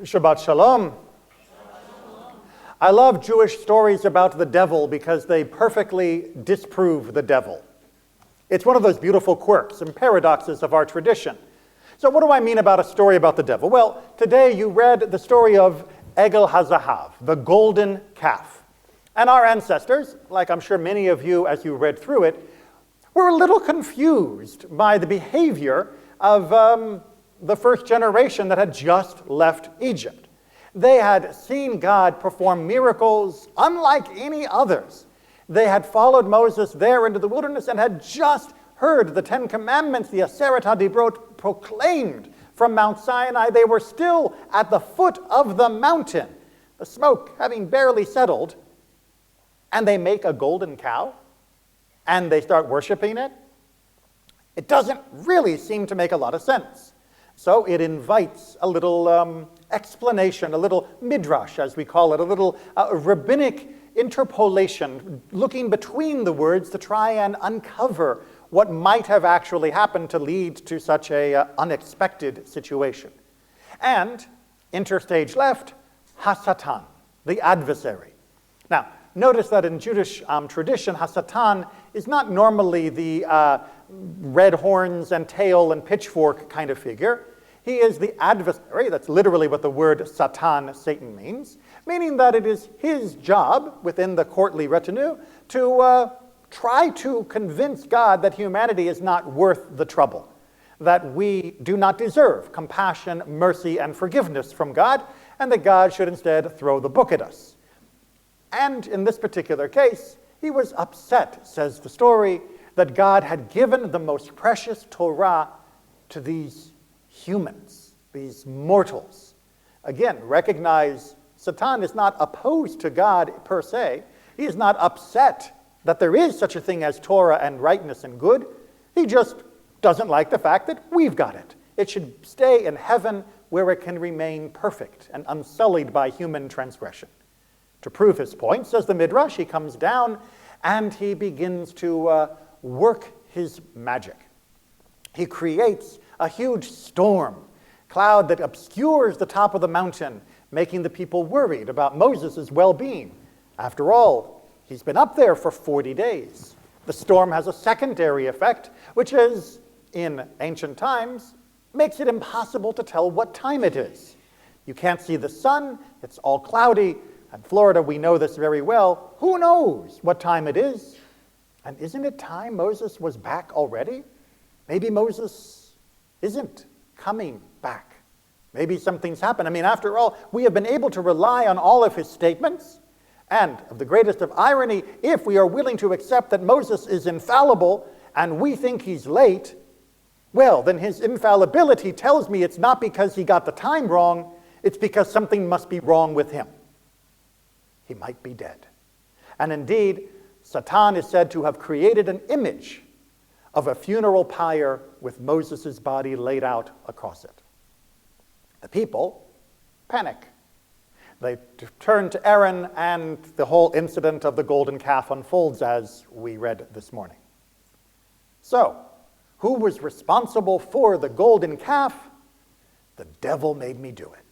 Shabbat Shalom. I love Jewish stories about the devil because they perfectly disprove the devil. It's one of those beautiful quirks and paradoxes of our tradition. So what do I mean about a story about the devil? Well, today you read the story of Egel HaZahav, the golden calf. And our ancestors, like I'm sure many of you as you read through it, were a little confused by the behavior of the first generation that had just left Egypt. They had seen God perform miracles unlike any others. They had followed Moses there into the wilderness and had just heard the Ten Commandments, the Aseret HaDibrot, proclaimed from Mount Sinai. They were still at the foot of the mountain, the smoke having barely settled, and they make a golden cow, and they start worshiping it. It doesn't really seem to make a lot of sense. So it invites a little explanation, a little midrash, as we call it, a little rabbinic interpolation, looking between the words to try and uncover what might have actually happened to lead to such a unexpected situation. And interstage left, Hasatan, the adversary. Now, notice that in Jewish tradition, Hasatan is not normally the red horns and tail and pitchfork kind of figure. He is the adversary. That's literally what the word Satan, Satan, means, meaning that it is his job within the courtly retinue to try to convince God that humanity is not worth the trouble, that we do not deserve compassion, mercy, and forgiveness from God, and that God should instead throw the book at us. And in this particular case, he was upset, says the story, that God had given the most precious Torah to these humans, these mortals. Again, recognize Satan is not opposed to God per se. He is not upset that there is such a thing as Torah and rightness and good. He just doesn't like the fact that we've got it. It should stay in heaven where it can remain perfect and unsullied by human transgression. To prove his point, says the Midrash, he comes down and he begins to work his magic. He creates a huge storm, cloud that obscures the top of the mountain, making the people worried about Moses' well-being. After all, he's been up there for 40 days. The storm has a secondary effect, which is, in ancient times, makes it impossible to tell what time it is. You can't see the sun, it's all cloudy. In Florida, we know this very well. Who knows what time it is? And isn't it time Moses was back already? Maybe Moses isn't coming back. Maybe something's happened. I mean, after all, we have been able to rely on all of his statements. And of the greatest of irony, if we are willing to accept that Moses is infallible and we think he's late, well, then his infallibility tells me it's not because he got the time wrong, it's because something must be wrong with him. He might be dead. And indeed, Satan is said to have created an image of a funeral pyre with Moses' body laid out across it. The people panic. They turn to Aaron, and the whole incident of the golden calf unfolds as we read this morning. So, who was responsible for the golden calf? The devil made me do it.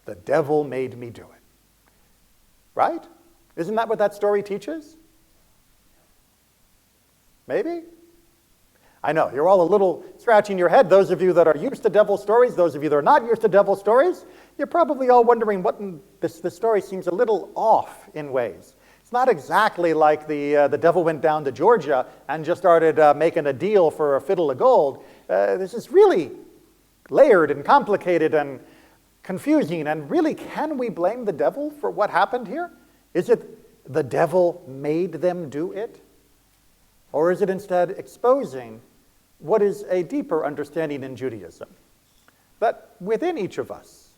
The devil made me do it. Right? Isn't that what that story teaches? Maybe? I know, you're all a little scratching your head. Those of you that are used to devil stories, those of you that are not used to devil stories, you're probably all wondering what this story seems a little off in ways. It's not exactly like the devil went down to Georgia and just started making a deal for a fiddle of gold. This is really layered and complicated and confusing. And really, can we blame the devil for what happened here? Is it the devil made them do it? Or is it instead exposing what is a deeper understanding in Judaism? That within each of us,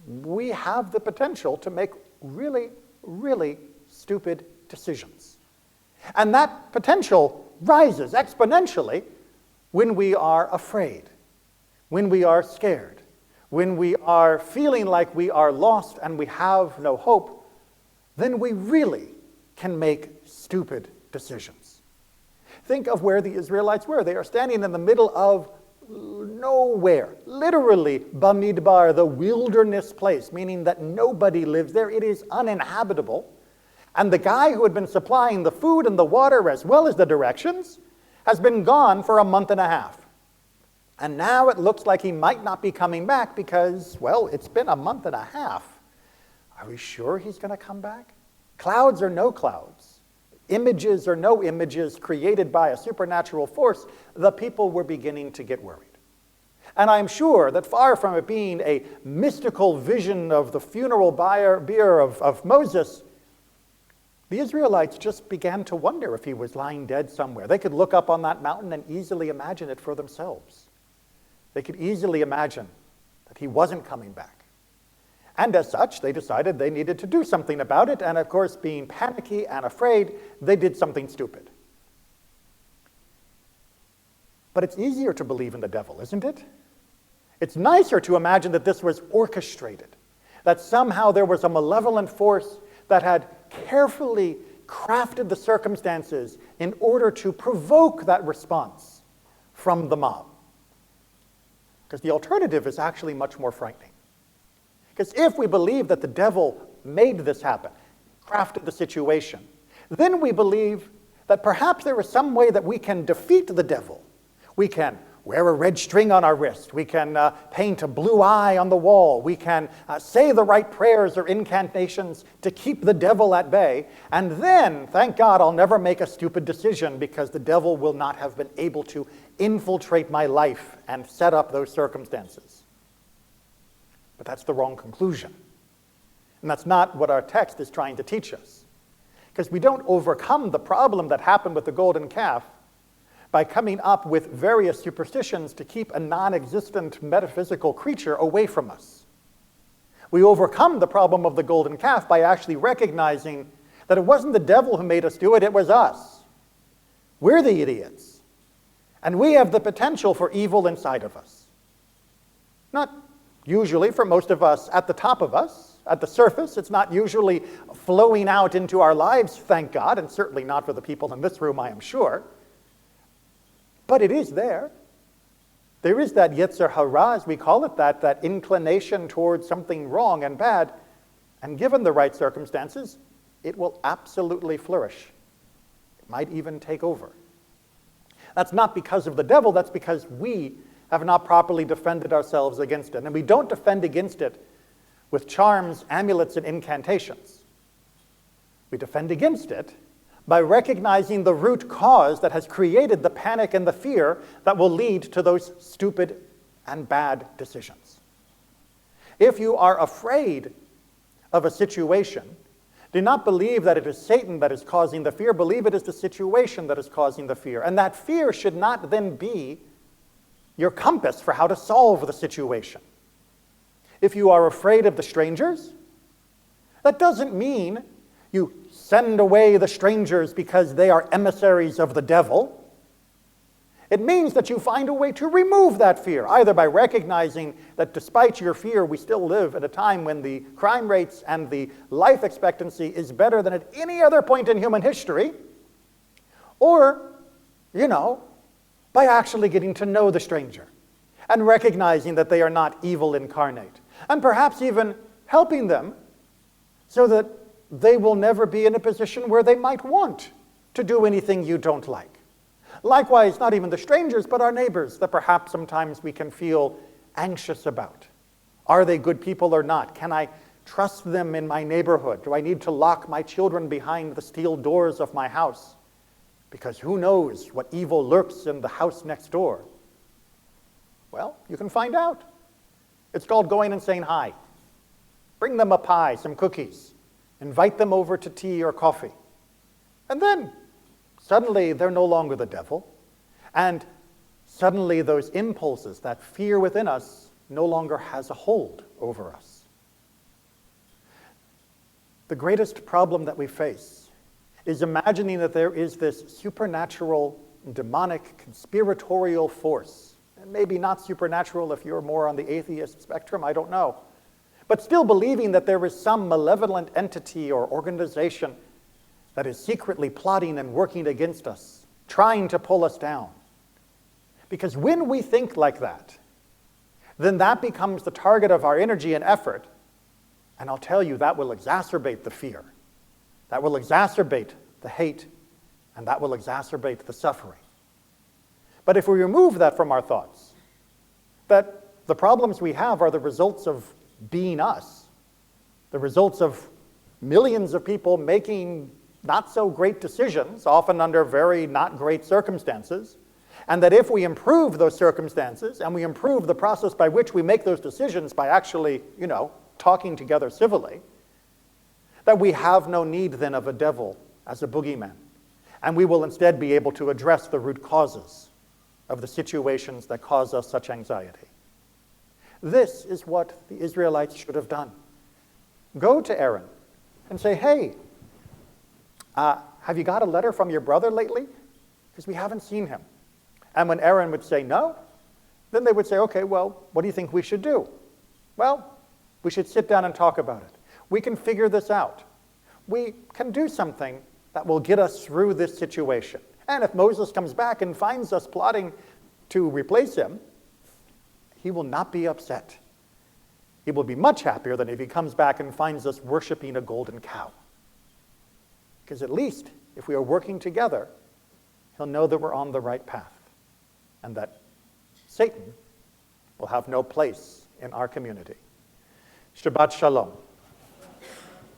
we have the potential to make really, really stupid decisions. And that potential rises exponentially when we are afraid, when we are scared, when we are feeling like we are lost and we have no hope, then we really can make stupid decisions. Think of where the Israelites were. They are standing in the middle of nowhere, literally Bamidbar, the wilderness place, meaning that nobody lives there. It is uninhabitable. And the guy who had been supplying the food and the water as well as the directions has been gone for a month and a half. And now it looks like he might not be coming back because, well, it's been a month and a half. Are we sure he's going to come back? Clouds or no clouds, images or no images created by a supernatural force, the people were beginning to get worried. And I'm sure that far from it being a mystical vision of the funeral bier of Moses, the Israelites just began to wonder if he was lying dead somewhere. They could look up on that mountain and easily imagine it for themselves. They could easily imagine that he wasn't coming back. And as such, they decided they needed to do something about it, and of course, being panicky and afraid, they did something stupid. But it's easier to believe in the devil, isn't it? It's nicer to imagine that this was orchestrated, that somehow there was a malevolent force that had carefully crafted the circumstances in order to provoke that response from the mob. Because the alternative is actually much more frightening. Because if we believe that the devil made this happen, crafted the situation, then we believe that perhaps there is some way that we can defeat the devil. We can wear a red string on our wrist. We can paint a blue eye on the wall. We can say the right prayers or incantations to keep the devil at bay. And then, thank God, I'll never make a stupid decision because the devil will not have been able to infiltrate my life and set up those circumstances. But that's the wrong conclusion. And that's not what our text is trying to teach us. Because we don't overcome the problem that happened with the golden calf by coming up with various superstitions to keep a non-existent metaphysical creature away from us. We overcome the problem of the golden calf by actually recognizing that it wasn't the devil who made us do it, it was us. We're the idiots. And we have the potential for evil inside of us. Not usually for most of us at the top of us, at the surface. It's not usually flowing out into our lives, thank God, and certainly not for the people in this room, I am sure. But it is there. There is that Yetzer Hara, as we call it, that inclination towards something wrong and bad. And given the right circumstances, it will absolutely flourish. It might even take over. That's not because of the devil, that's because we have not properly defended ourselves against it. And we don't defend against it with charms, amulets, and incantations. We defend against it by recognizing the root cause that has created the panic and the fear that will lead to those stupid and bad decisions. If you are afraid of a situation, do not believe that it is Satan that is causing the fear. Believe it is the situation that is causing the fear. And that fear should not then be your compass for how to solve the situation. If you are afraid of the strangers, that doesn't mean you send away the strangers because they are emissaries of the devil. It means that you find a way to remove that fear, either by recognizing that despite your fear, we still live at a time when the crime rates and the life expectancy is better than at any other point in human history, or, by actually getting to know the stranger and recognizing that they are not evil incarnate, and perhaps even helping them so that they will never be in a position where they might want to do anything you don't like. Likewise, not even the strangers, but our neighbors that perhaps sometimes we can feel anxious about. Are they good people or not? Can I trust them in my neighborhood? Do I need to lock my children behind the steel doors of my house? Because who knows what evil lurks in the house next door? Well, you can find out. It's called going and saying hi. Bring them a pie, some cookies. Invite them over to tea or coffee. And then, suddenly, they're no longer the devil. And suddenly, those impulses, that fear within us, no longer has a hold over us. The greatest problem that we face is imagining that there is this supernatural, demonic, conspiratorial force. And maybe not supernatural if you're more on the atheist spectrum, I don't know. But still believing that there is some malevolent entity or organization that is secretly plotting and working against us, trying to pull us down. Because when we think like that, then that becomes the target of our energy and effort. And I'll tell you, that will exacerbate the fear. That will exacerbate the hate. And that will exacerbate the suffering. But if we remove that from our thoughts, that the problems we have are the results of being us, the results of millions of people making not so great decisions, often under very not great circumstances, and that if we improve those circumstances and we improve the process by which we make those decisions by actually, talking together civilly, that we have no need then of a devil as a boogeyman, and we will instead be able to address the root causes of the situations that cause us such anxiety. This is what the Israelites should have done. Go to Aaron and say, hey, have you got a letter from your brother lately? Because we haven't seen him. And when Aaron would say no, then they would say, okay, well, what do you think we should do? Well, we should sit down and talk about it. We can figure this out. We can do something that will get us through this situation. And if Moses comes back and finds us plotting to replace him, he will not be upset. He will be much happier than if he comes back and finds us worshiping a golden cow. Because at least, if we are working together, he'll know that we're on the right path and that Satan will have no place in our community. Shabbat Shalom.